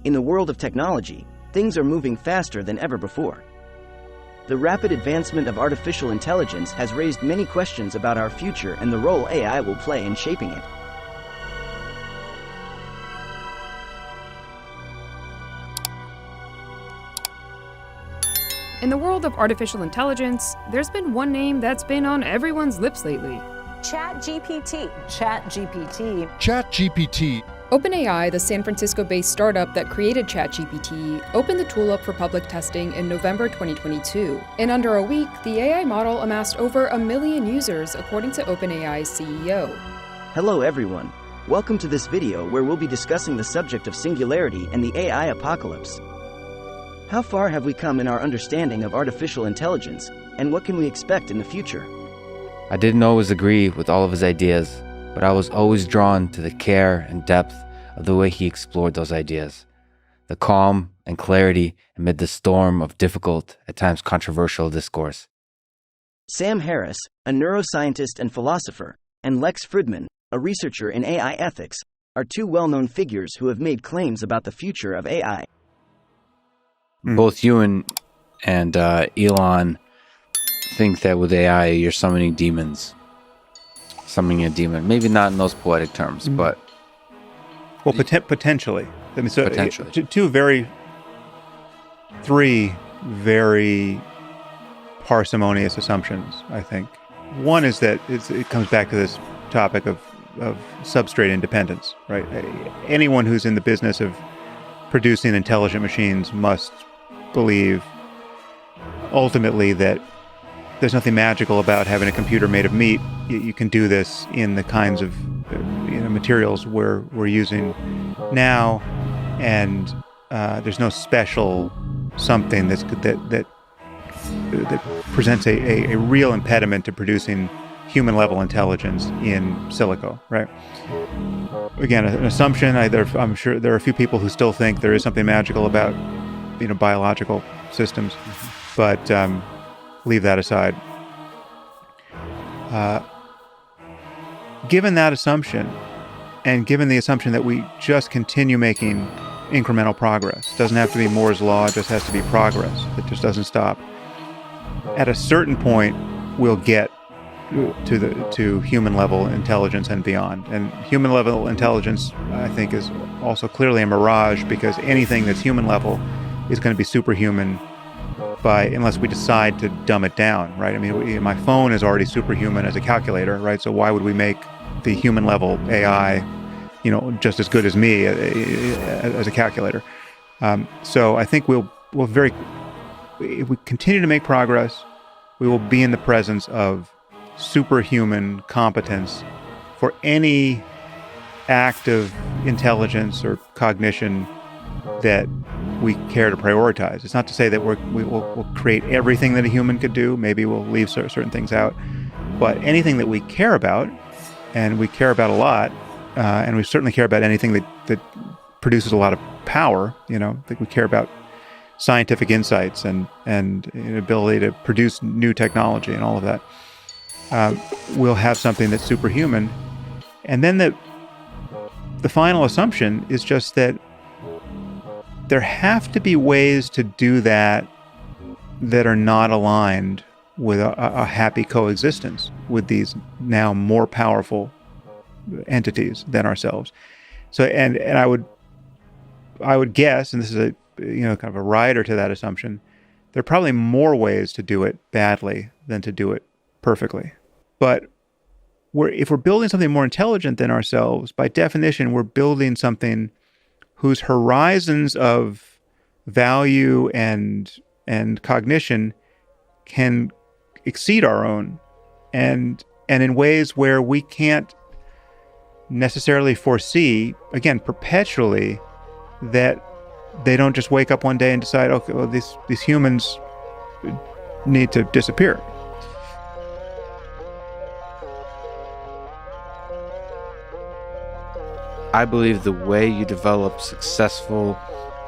In the world of technology, things are moving faster than ever before. The rapid advancement of artificial intelligence has raised many questions about our future and the role AI will play in shaping it. In the world of artificial intelligence, there's been one name that's been on everyone's lips lately. ChatGPT. ChatGPT. ChatGPT. OpenAI, the San Francisco-based startup that created ChatGPT, opened the tool up for public testing in November 2022. In under a week, the AI model amassed over 1 million users, according to OpenAI's CEO. Hello everyone. Welcome to this video where we'll be discussing the subject of singularity and the AI apocalypse. How far have we come in our understanding of artificial intelligence, and what can we expect in the future? I didn't always agree with all of his ideas, but I was always drawn to the care and depth of the way he explored those ideas. The calm and clarity amid the storm of difficult, at times controversial discourse. Sam Harris, a neuroscientist and philosopher, and Lex Fridman, a researcher in AI ethics, are two well-known figures who have made claims about the future of AI. Both you and Elon think that with AI you're summoning demons. Summoning a demon. Maybe not in those poetic terms, but... Well, potentially. I mean, so potentially. Three very parsimonious assumptions, I think. One is that it comes back to this topic of substrate independence, right? Anyone who's in the business of producing intelligent machines must believe ultimately that there's nothing magical about having a computer made of meat. You can do this in the kinds of materials we're using now, and there's no special something that presents a real impediment to producing human-level intelligence in silico, right? Again, an assumption. I'm sure there are a few people who still think there is something magical about biological systems, but leave that aside. Given that assumption, and given the assumption that we just continue making incremental progress, doesn't have to be Moore's law, it just has to be progress that just doesn't stop. At a certain point, we'll get to human level intelligence and beyond. And human level intelligence, I think, is also clearly a mirage, because anything that's human level is going to be superhuman unless we decide to dumb it down, right? I mean, my phone is already superhuman as a calculator, right? So why would we make the human level AI, just as good as me as a calculator? So I think if we continue to make progress, we will be in the presence of superhuman competence for any act of intelligence or cognition that we care to prioritize. It's not to say that we'll create everything that a human could do. Maybe we'll leave certain things out. But anything that we care about, and we care about a lot, and we certainly care about anything that produces a lot of power, that we care about scientific insights and ability to produce new technology and all of that, we'll have something that's superhuman. And then the final assumption is just that there have to be ways to do that are not aligned with a happy coexistence with these now more powerful entities than ourselves. So, and I would guess, and this is a kind of a rider to that assumption, there are probably more ways to do it badly than to do it perfectly. But if we're building something more intelligent than ourselves, by definition, we're building something whose horizons of value and cognition can exceed our own, and in ways where we can't necessarily foresee, again, perpetually, that they don't just wake up one day and decide, okay, well, these humans need to disappear. I believe the way you develop successful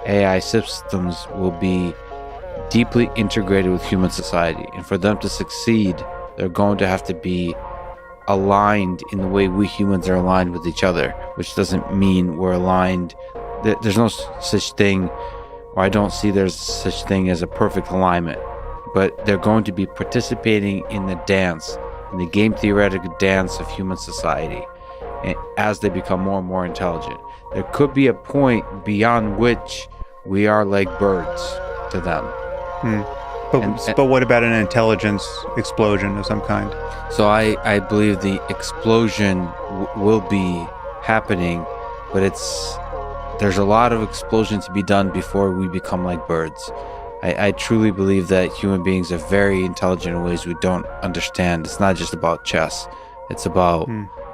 AI systems will be deeply integrated with human society. And for them to succeed, they're going to have to be aligned in the way we humans are aligned with each other, which doesn't mean we're aligned there's no such thing, or I don't see there's such thing as a perfect alignment, but they're going to be participating in the dance, in the game theoretical dance of human society, and as they become more and more intelligent. There could be a point beyond which we are like birds to them. But what about an intelligence explosion of some kind? So I believe the explosion will be happening, but there's a lot of explosion to be done before we become like birds. I truly believe that human beings are very intelligent in ways we don't understand. It's not just about chess. It's about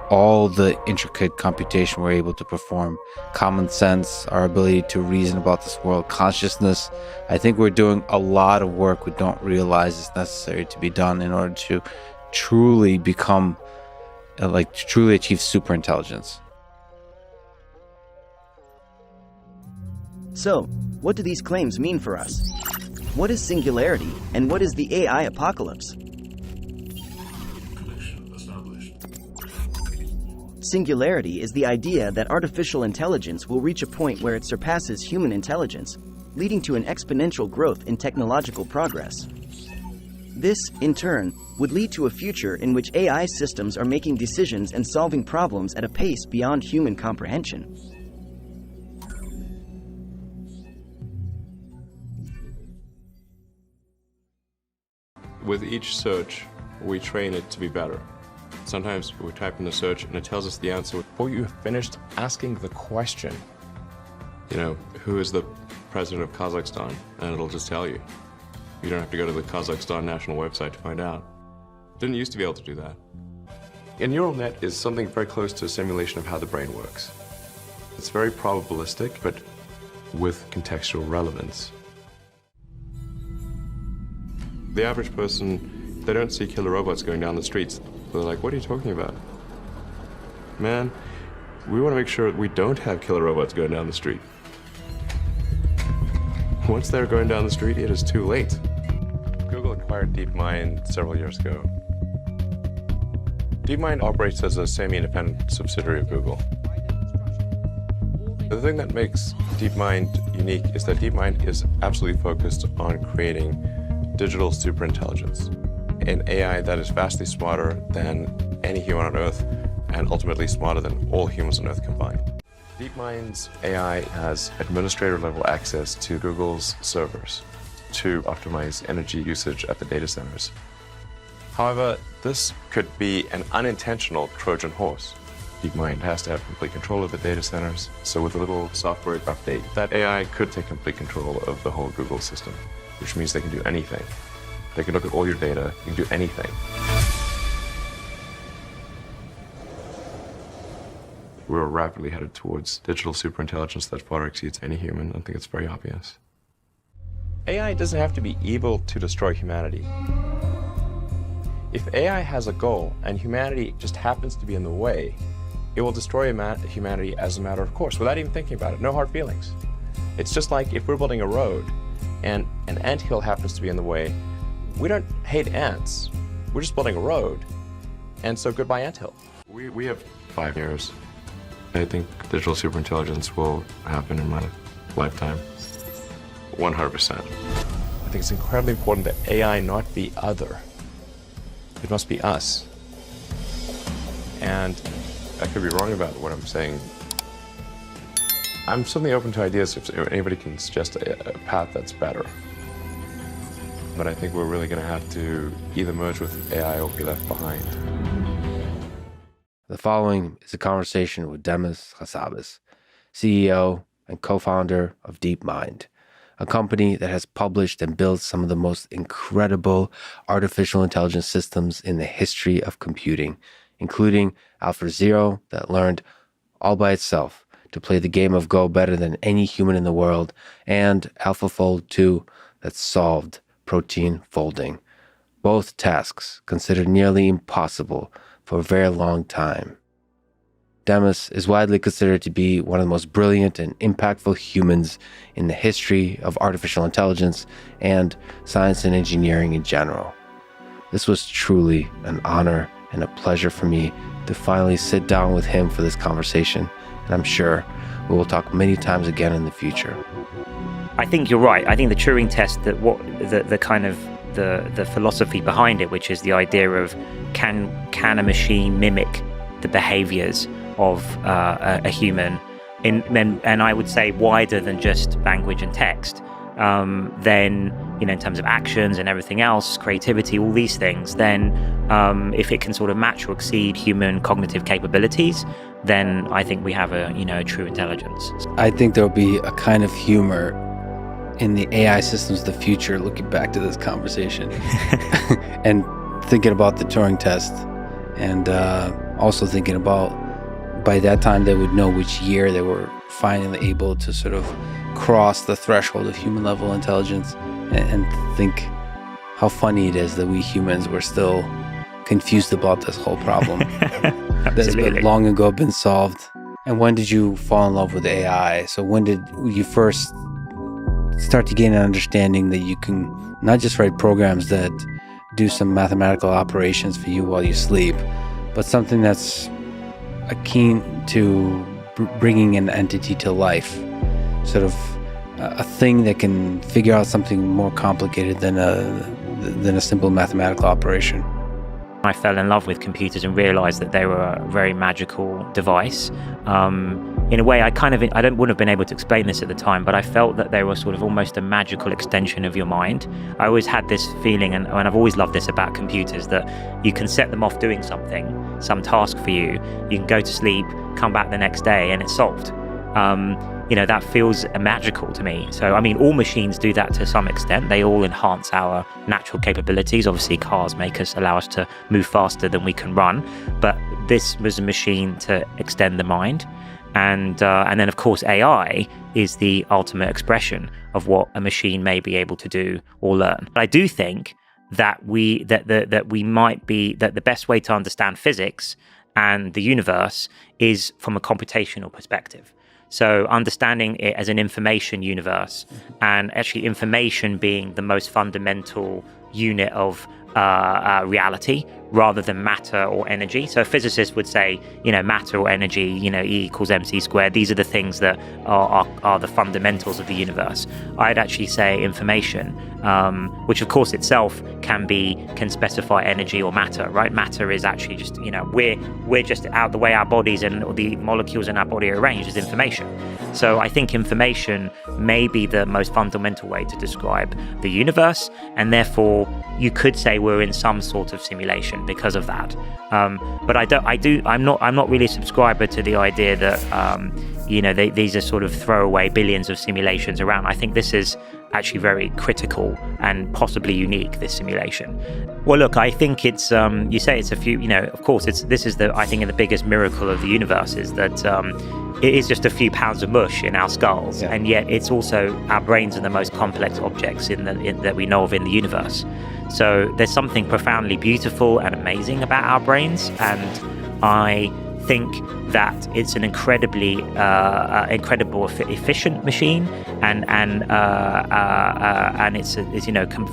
all the intricate computation we're able to perform, common sense, our ability to reason about this world, consciousness. I think we're doing a lot of work we don't realize is necessary to be done in order to truly become, truly achieve super intelligence. So, what do these claims mean for us? What is singularity, and what is the AI apocalypse? Singularity is the idea that artificial intelligence will reach a point where it surpasses human intelligence, leading to an exponential growth in technological progress. This, in turn, would lead to a future in which AI systems are making decisions and solving problems at a pace beyond human comprehension. With each search, we train it to be better. Sometimes we type in the search and it tells us the answer before you have finished asking the question. Who is the president of Kazakhstan? And it'll just tell you. You don't have to go to the Kazakhstan national website to find out. Didn't used to be able to do that. A neural net is something very close to a simulation of how the brain works. It's very probabilistic, but with contextual relevance. The average person, they don't see killer robots going down the streets. They're like, what are you talking about? Man, we want to make sure we don't have killer robots going down the street. Once they're going down the street, it is too late. Google acquired DeepMind several years ago. DeepMind operates as a semi-independent subsidiary of Google. The thing that makes DeepMind unique is that DeepMind is absolutely focused on creating digital superintelligence, an AI that is vastly smarter than any human on Earth and ultimately smarter than all humans on Earth combined. DeepMind's AI has administrator-level access to Google's servers to optimize energy usage at the data centers. However, this could be an unintentional Trojan horse. DeepMind has to have complete control of the data centers, so with a little software update, that AI could take complete control of the whole Google system, which means they can do anything. They can look at all your data, you can do anything. We're rapidly headed towards digital superintelligence that far exceeds any human. I think it's very obvious. AI doesn't have to be evil to destroy humanity. If AI has a goal and humanity just happens to be in the way, it will destroy humanity as a matter of course, without even thinking about it. No hard feelings. It's just like if we're building a road and an anthill happens to be in the way, we don't hate ants. We're just building a road. And so goodbye anthill. We have 5 years. I think digital superintelligence will happen in my lifetime. 100%. I think it's incredibly important that AI not be other. It must be us. And I could be wrong about what I'm saying. I'm certainly open to ideas if anybody can suggest a path that's better. But I think we're really going to have to either merge with AI or be left behind. The following is a conversation with Demis Hassabis, CEO and co-founder of DeepMind, a company that has published and built some of the most incredible artificial intelligence systems in the history of computing, including AlphaZero that learned all by itself to play the game of Go better than any human in the world, and AlphaFold 2 that solved protein folding, both tasks considered nearly impossible for a very long time. Demis is widely considered to be one of the most brilliant and impactful humans in the history of artificial intelligence and science and engineering in general. This was truly an honor and a pleasure for me to finally sit down with him for this conversation, and I'm sure We will talk many times again in the future. I think you're right. I think the Turing test, that what the kind of the philosophy behind it, which is the idea of can a machine mimic the behaviors of a human, and I would say wider than just language and text. Then, in terms of actions and everything else, creativity, all these things, then if it can sort of match or exceed human cognitive capabilities, then I think we have a true intelligence. I think there'll be a kind of humor in the AI systems of the future, looking back to this conversation and thinking about the Turing test, and also thinking about by that time they would know which year they were finally able to sort of cross the threshold of human level intelligence, and think how funny it is that we humans were still confused about this whole problem that's been long ago been solved. And when did you fall in love with AI? So when did you first start to gain an understanding that you can not just write programs that do some mathematical operations for you while you sleep, but something that's akin to bringing an entity to life, sort of a thing that can figure out something more complicated than a simple mathematical operation? I fell in love with computers and realized that they were a very magical device. In a way, I wouldn't have been able to explain this at the time, but I felt that they were sort of almost a magical extension of your mind. I always had this feeling, and I've always loved this about computers, that you can set them off doing something, some task for you. You can go to sleep, come back the next day, and it's solved. That feels magical to me. So, all machines do that to some extent. They all enhance our natural capabilities. Obviously, cars allow us to move faster than we can run. But this was a machine to extend the mind. And then, of course, AI is the ultimate expression of what a machine may be able to do or learn. But I do think that the best way to understand physics and the universe is from a computational perspective. So understanding it as an information universe, and actually information being the most fundamental unit of reality rather than matter or energy. So a physicist would say, matter or energy, E equals mc squared. These are the things that are the fundamentals of the universe. I'd actually say information, which of course itself can specify energy or matter, right? Matter is actually just, we're just out the way our bodies and the molecules in our body are arranged as information. So I think information may be the most fundamental way to describe the universe, and therefore you could say we're in some sort of simulation because of that. But I'm not really a subscriber to the idea that these are sort of throwaway billions of simulations around. I think this is actually very critical and possibly unique, this simulation. Well, look, I think it's you say it's a few, of course this is I think the biggest miracle of the universe is that it is just a few pounds of mush in our skulls, and yet it's also our brains are the most complex objects that we know of in the universe. So there's something profoundly beautiful and amazing about our brains, and I think that it's an incredibly efficient machine, and it's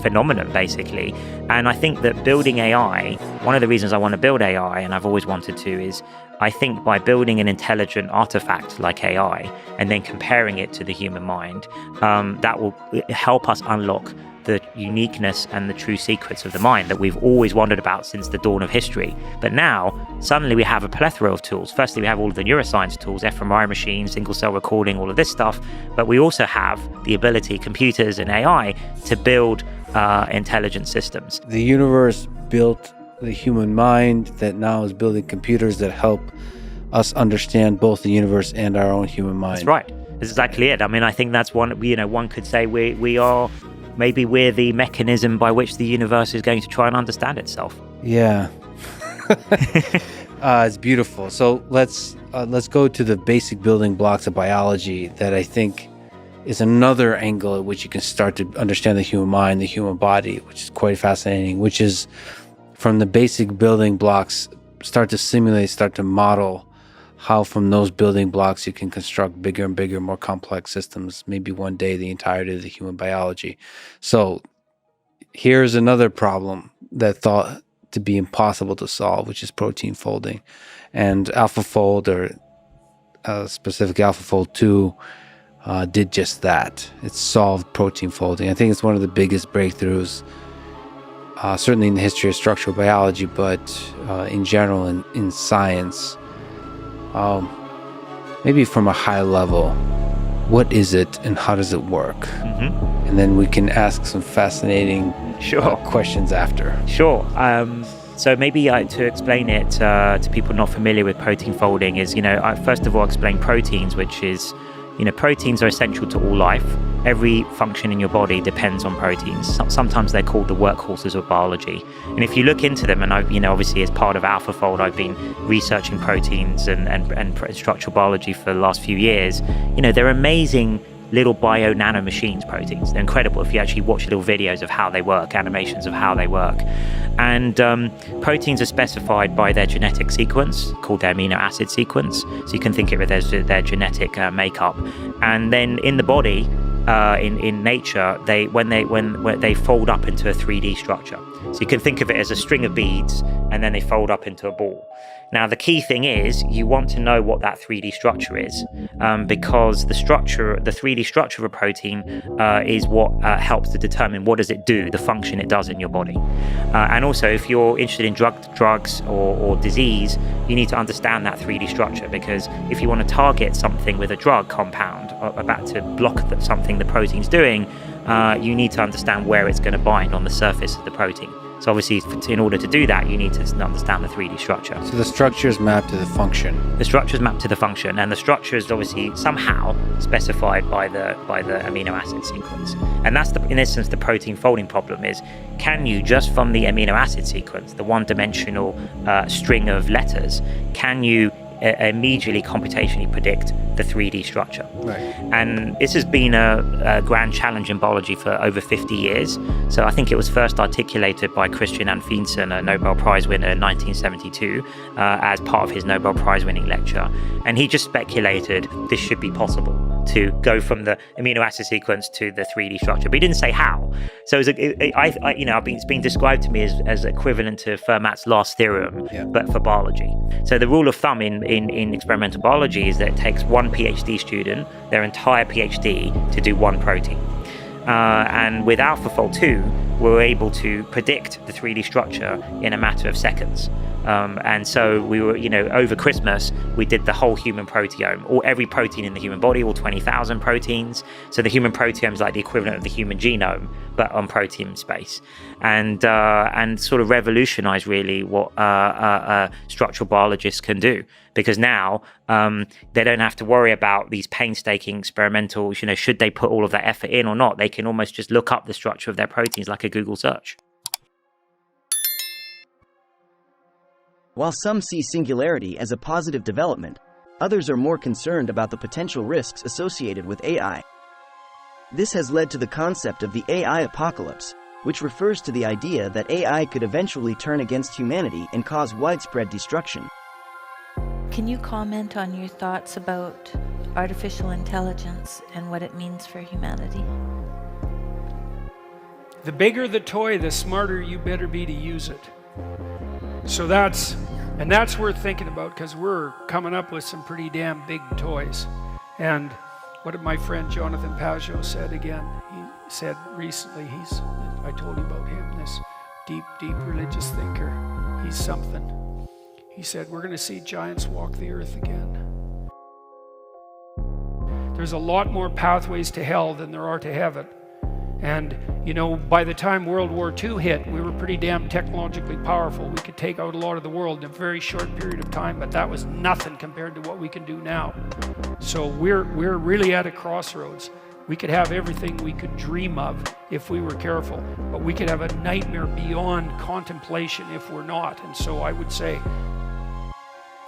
phenomenon basically. And I think that building AI, one of the reasons I want to build AI, and I've always wanted to, is I think by building an intelligent artifact like AI and then comparing it to the human mind, that will help us unlock the uniqueness and the true secrets of the mind that we've always wondered about since the dawn of history. But now, suddenly we have a plethora of tools. Firstly, we have all of the neuroscience tools, fMRI machines, single cell recording, all of this stuff. But we also have the ability, computers and AI, to build intelligent systems. The universe built the human mind that now is building computers that help us understand both the universe and our own human mind. That's right. That's exactly it. I think that's one could say maybe we're the mechanism by which the universe is going to try and understand itself. Yeah. It's beautiful. So let's go to the basic building blocks of biology that I think is another angle at which you can start to understand the human mind, the human body, which is quite fascinating, which is from the basic building blocks, start to simulate, start to model how from those building blocks you can construct bigger and bigger, more complex systems, maybe one day the entirety of the human biology. So here's another problem that thought to be impossible to solve, which is protein folding. And AlphaFold, or specific AlphaFold 2 did just that. It solved protein folding. I think it's one of the biggest breakthroughs, certainly in the history of structural biology, but in general in science. Maybe from a high level, what is it and how does it work? And then we can ask some fascinating questions after. Sure. So maybe to explain it to people not familiar with protein folding is, I first of all explain proteins, which is, proteins are essential to all life. Every function in your body depends on proteins. Sometimes they're called the workhorses of biology. And if you look into them, and I've, obviously as part of AlphaFold, I've been researching proteins and structural biology for the last few years. They're amazing little bio-nano machines, proteins. They're incredible if you actually watch little videos of how they work, animations of how they work. And proteins are specified by their genetic sequence, called their amino acid sequence. So you can think of it as their genetic makeup. And then in the body, in nature, when they fold up into a 3D structure. So you can think of it as a string of beads, and then they fold up into a ball. Now, the key thing is you want to know what that 3D structure is, because the 3D structure of a protein is what helps to determine what does it do, the function it does in your body. And also, if you're interested in drugs or disease, you need to understand that 3D structure, because if you want to target something with a drug compound about to block something the protein's doing, you need to understand where it's going to bind on the surface of the protein. So obviously, in order to do that, you need to understand the 3D structure. So the structure is mapped to the function. The structure is mapped to the function, and the structure is obviously somehow specified by the amino acid sequence. And that's in essence the protein folding problem is: can you just from the amino acid sequence, the one-dimensional string of letters, can you immediately computationally predict the 3D structure? Right. And this has been a grand challenge in biology for over 50 years. So I think it was first articulated by Christian Anfinsen, a Nobel Prize winner in 1972, as part of his Nobel Prize winning lecture. And he just speculated this should be possible to go from the amino acid sequence to the 3D structure, but he didn't say how. So it's been described to me as equivalent to Fermat's last theorem, but for biology. So the rule of thumb in experimental biology is that it takes one PhD student, their entire PhD, to do one protein. And with AlphaFold 2, we're able to predict the 3D structure in a matter of seconds. And so we were, over Christmas, we did the whole human proteome, or every protein in the human body, all 20,000 proteins. So the human proteome is like the equivalent of the human genome, but on protein space. And sort of revolutionized really what structural biologists can do. Because now they don't have to worry about these painstaking experimental, should they put all of that effort in or not? They can almost just look up the structure of their proteins like a Google search. While some see Singularity as a positive development, others are more concerned about the potential risks associated with AI. This has led to the concept of the AI apocalypse, which refers to the idea that AI could eventually turn against humanity and cause widespread destruction. Can you comment on your thoughts about artificial intelligence and what it means for humanity? The bigger the toy, the smarter you better be to use it. So that's worth thinking about, because we're coming up with some pretty damn big toys. And what my friend Jonathan Pajot said again, he said recently, I told you about him, this deep religious thinker. He's something. He said, we're going to see giants walk the earth again. There's a lot more pathways to hell than there are to heaven. And, by the time World War II hit, we were pretty damn technologically powerful. We could take out a lot of the world in a very short period of time, but that was nothing compared to what we can do now. So we're really at a crossroads. We could have everything we could dream of if we were careful, but we could have a nightmare beyond contemplation if we're not. And so I would say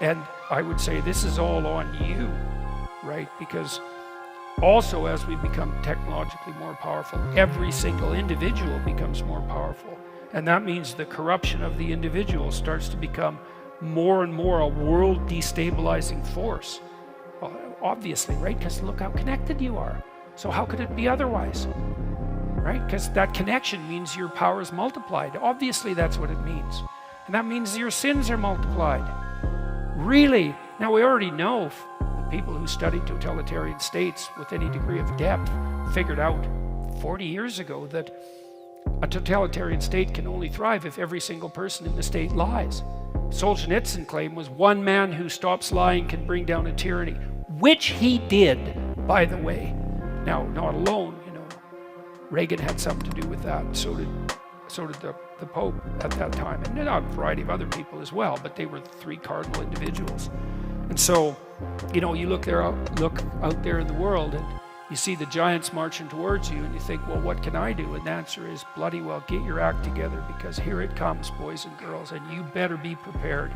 this is all on you, right? Because also, as we become technologically more powerful, every single individual becomes more powerful. And that means the corruption of the individual starts to become more and more a world destabilizing force. Well, obviously, right? Because look how connected you are. So how could it be otherwise? Right? Because that connection means your power is multiplied. Obviously, that's what it means. And that means your sins are multiplied. Really? Now, we already know people who studied totalitarian states with any degree of depth figured out 40 years ago that a totalitarian state can only thrive if every single person in the state lies. Solzhenitsyn claim was one man who stops lying can bring down a tyranny, which he did, by the way. Now, not alone, Reagan had something to do with that. So did the Pope at that time, and a variety of other people as well. But they were the three cardinal individuals. And so, you look out there in the world, and you see the giants marching towards you, and you think, well, what can I do? And the answer is, bloody well, get your act together, because here it comes, boys and girls, and you better be prepared.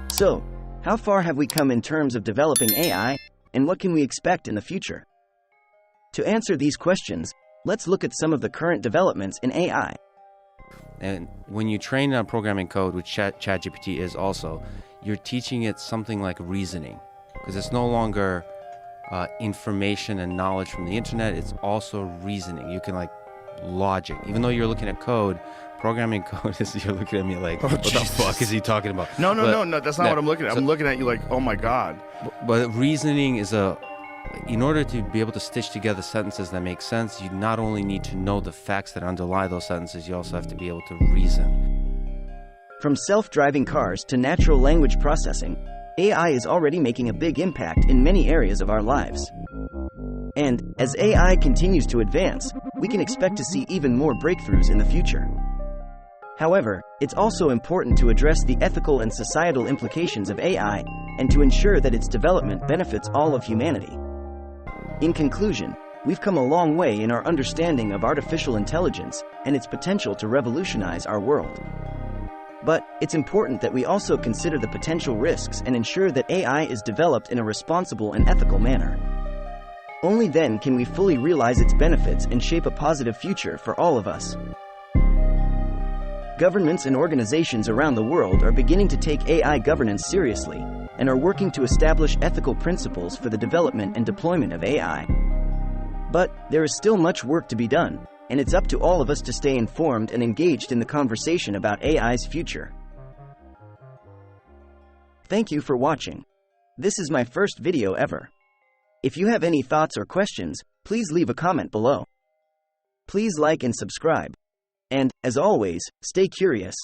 So, how far have we come in terms of developing AI, and what can we expect in the future? To answer these questions, let's look at some of the current developments in AI. And when you train on programming code, which ChatGPT is also, you're teaching it something like reasoning, because it's no longer information and knowledge from the internet. It's also reasoning. You can logic. Even though you're looking at code, programming code is, you're looking at me like, what the fuck is he talking about? No, that's not what I'm looking at. I'm looking at you like, oh my God. But reasoning is in order to be able to stitch together sentences that make sense, you not only need to know the facts that underlie those sentences, you also have to be able to reason. From self-driving cars to natural language processing, AI is already making a big impact in many areas of our lives. And as AI continues to advance, we can expect to see even more breakthroughs in the future. However, it's also important to address the ethical and societal implications of AI and to ensure that its development benefits all of humanity. In conclusion, we've come a long way in our understanding of artificial intelligence and its potential to revolutionize our world. But it's important that we also consider the potential risks and ensure that AI is developed in a responsible and ethical manner. Only then can we fully realize its benefits and shape a positive future for all of us. Governments and organizations around the world are beginning to take AI governance seriously and are working to establish ethical principles for the development and deployment of AI. But there is still much work to be done, and it's up to all of us to stay informed and engaged in the conversation about AI's future. Thank you for watching. This is my first video ever. If you have any thoughts or questions, please leave a comment below. Please like and subscribe. And, as always, stay curious.